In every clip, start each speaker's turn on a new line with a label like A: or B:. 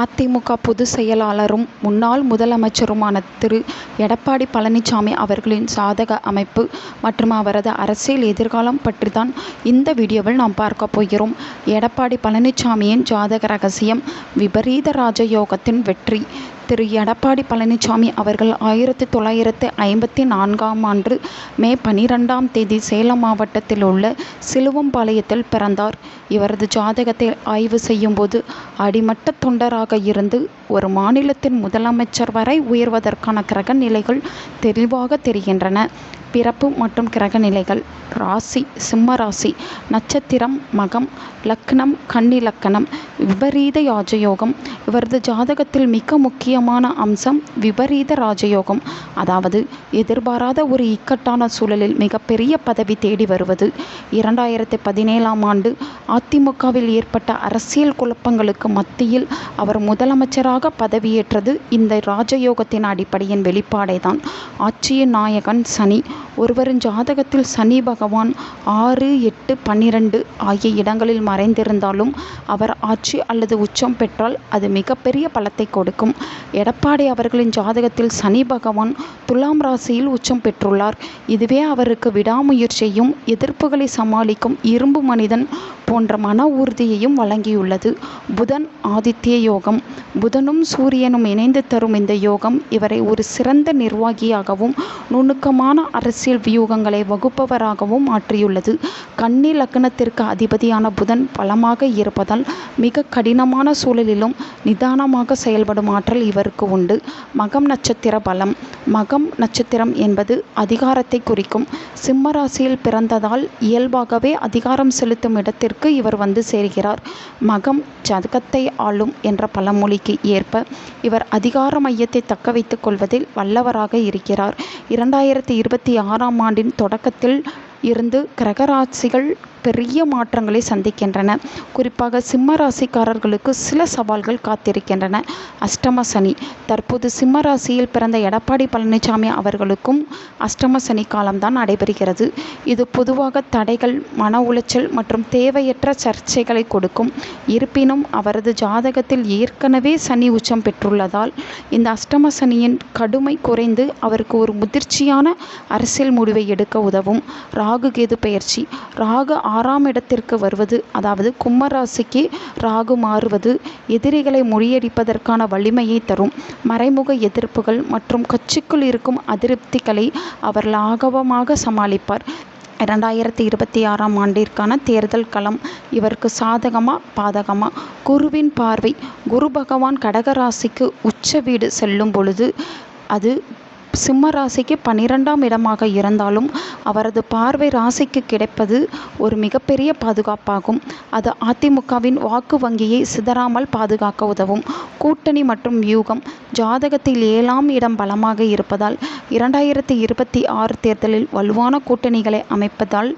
A: அதிமுக பொதுச் செயலாளரும் முன்னாள் முதலமைச்சருமான திரு. எடப்பாடி பழனிசாமி அவர்களின் ஜாதக அமைப்பு மற்றும் அவரது அரசியல் எதிர்காலம் பற்றி தான் இந்த வீடியோவில் நாம் பார்க்க போகிறோம். எடப்பாடி பழனிசாமியின் ஜாதக ரகசியம். விபரீத ராஜயோகத்தின் வெற்றி. திரு. எடப்பாடி பழனிசாமி அவர்கள் 1954ஆம் ஆண்டு மே 12ஆம் தேதி சேலம் மாவட்டத்தில் உள்ள சிலுவம்பாளையத்தில் பிறந்தார். இவரது ஜாதகத்தை ஆய்வு செய்யும்போது அடிமட்ட தொண்டராக இருந்து ஒரு மாநிலத்தின் முதலமைச்சர் வரை உயர்வதற்கான கிரக நிலைகள் தெளிவாக தெரிகின்றன. பிறப்பு மற்றும் கிரக நிலைகள். ராசி சிம்ம ராசி. நட்சத்திரம் மகம். லக்னம் கன்னி லக்னம். விபரீத ராஜயோகம். இவரது ஜாதகத்தில் மிக முக்கியமான அம்சம் விபரீத ராஜயோகம். அதாவது எதிர்பாராத ஒரு இக்கட்டான சூழலில் மிகப்பெரிய பதவி தேடி வருவது. 2017ஆம் ஆண்டு அதிமுகவில் ஏற்பட்ட அரசியல் குழப்பங்களுக்கு மத்தியில் அவர் முதலமைச்சராக பதவியேற்றது இந்த ராஜயோகத்தின் அடிப்படையின் வெளிப்பாடேதான். ஆட்சியின் நாயகன் சனி. ஒருவரின் ஜாதகத்தில் சனி பகவான் 6, 8, 12 ஆகிய இடங்களில் மறைந்திருந்தாலும் அவர் ஆட்சி அல்லது உச்சம் பெற்றால் அது மிகப்பெரிய பலத்தை கொடுக்கும். எடப்பாடி அவர்களின் ஜாதகத்தில் சனி பகவான் துலாம் ராசியில் உச்சம் பெற்றுள்ளார். இதுவே அவருக்கு விடாமுயற்சியையும் எதிர்ப்புகளை சமாளிக்கும் இரும்பு மனிதன் போன்ற மன உறுதியையும் வழங்கியுள்ளது. புதன் ஆதித்ய யோகம். புதனும் சூரியனும் இணைந்து தரும் இந்த யோகம் இவரை ஒரு சிறந்த நிர்வாகியாகவும் நுணுக்கமான அரசியல் வியூகங்களை வகுப்பவராகவும் மாற்றியுள்ளது. கன்னி லக்னத்திற்கு அதிபதியான புதன் பலமாக இருப்பதால் மிக கடினமான சூழலிலும் நிதானமாக செயல்படும் ஆற்றல் இவருக்கு உண்டு. மகம் நட்சத்திர பலம். மகம் நட்சத்திரம் என்பது அதிகாரத்தை குறிக்கும். சிம்ம ராசியில் பிறந்ததால் இயல்பாகவே அதிகாரம் செலுத்தும் இடத்திற்கு இவர் வந்து சேர்கிறார். மகம் ஜகத்தை ஆளும் என்ற பழமொழிக்கு ஏற்ப இவர் அதிகார மையத்தை தக்க வைத்துக் கொள்வதில் வல்லவராக இருக்கிறார். 2026ஆம் ஆண்டின் தொடக்கத்தில் இருந்து கிரகராசிகள் பெரிய மாற்றங்களை சந்திக்கின்றன. குறிப்பாக சிம்ம ராசிக்காரர்களுக்கு சில சவால்கள் காத்திருக்கின்றன. அஷ்டம சனி. தற்போது சிம்ம ராசியில் பிறந்த எடப்பாடி பழனிசாமி அவர்களுக்கும் அஷ்டம சனி காலம்தான் நடைபெறுகிறது. இது பொதுவாக தடைகள், மன உளைச்சல் மற்றும் தேவையற்ற சர்ச்சைகளை கொடுக்கும். இருப்பினும் அவரது ஜாதகத்தில் ஏற்கனவே சனி உச்சம் பெற்றுள்ளதால் இந்த அஷ்டம சனியின் கடுமை குறைந்து அவருக்கு ஒரு முதிர்ச்சியான அரசியல் முடிவை எடுக்க உதவும். ராகு கேது பெயர்ச்சி. ராகு 6ஆம் இடத்திற்கு வருவது, அதாவது கும்ப ராசிக்கு ராகு மாறுவது எதிரிகளை முறியடிப்பதற்கான வலிமையை தரும். மறைமுக எதிர்ப்புகள் மற்றும் கட்சிக்குள் இருக்கும் அதிருப்திகளை அவர் லாகவமாக சமாளிப்பார். 2026ஆம் ஆண்டிற்கான தேர்தல் களம் இவருக்கு சாதகமா பாதகமா? குருவின் பார்வை. குரு பகவான் கடகராசிக்கு உச்ச வீடு செல்லும் பொழுது அது சிம்ம ராசிக்கு 12ஆம் இடமாக இருந்தாலும் அவரது பார்வை ராசிக்கு கிடைப்பது ஒரு மிகப்பெரிய பாதுகாப்பாகும். அது அதிமுகவின் வாக்கு வங்கியை சிதறாமல் பாதுகாக்க உதவும். கூட்டணி மற்றும் வியூகம். ஜாதகத்தில் 7ஆம் இடம் பலமாக இருப்பதால் 2026 தேர்தலில் வலுவான கூட்டணிகளை அமைப்பதால்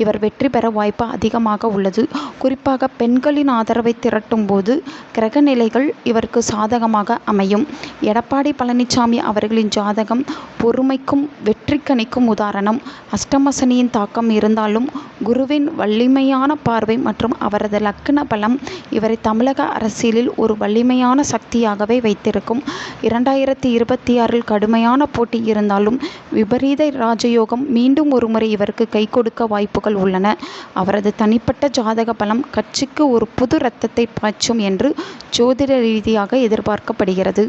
A: இவர் வெற்றி பெற வாய்ப்பு அதிகமாக உள்ளது. குறிப்பாக பெண்களின் ஆதரவை திரட்டும் போது கிரக நிலைகள் இவருக்கு சாதகமாக அமையும். எடப்பாடி பழனிசாமி அவர்களின் ஜாதகம் பொறுமைக்கும் வெற்றிக்கணிக்கும் உதாரணம். அஷ்டம சனியின் தாக்கம் இருந்தாலும் குருவின் வலிமையான பார்வை மற்றும் அவரது லக்ன பலம் இவரை தமிழக அரசியலில் ஒரு வலிமையான சக்தியாகவே வைத்திருக்கும். 2026இல் கடுமையான போட்டி இருந்தாலும் விபரீத ராஜயோகம் மீண்டும் ஒருமுறை இவருக்கு கை கொடுக்க வாய்ப்புகள் உள்ளன. அவரது தனிப்பட்ட ஜாதக பலம் கட்சிக்கு ஒரு புது இரத்தத்தை பாய்ச்சும் என்று ஜோதிட ரீதியாக எதிர்பார்க்கப்படுகிறது.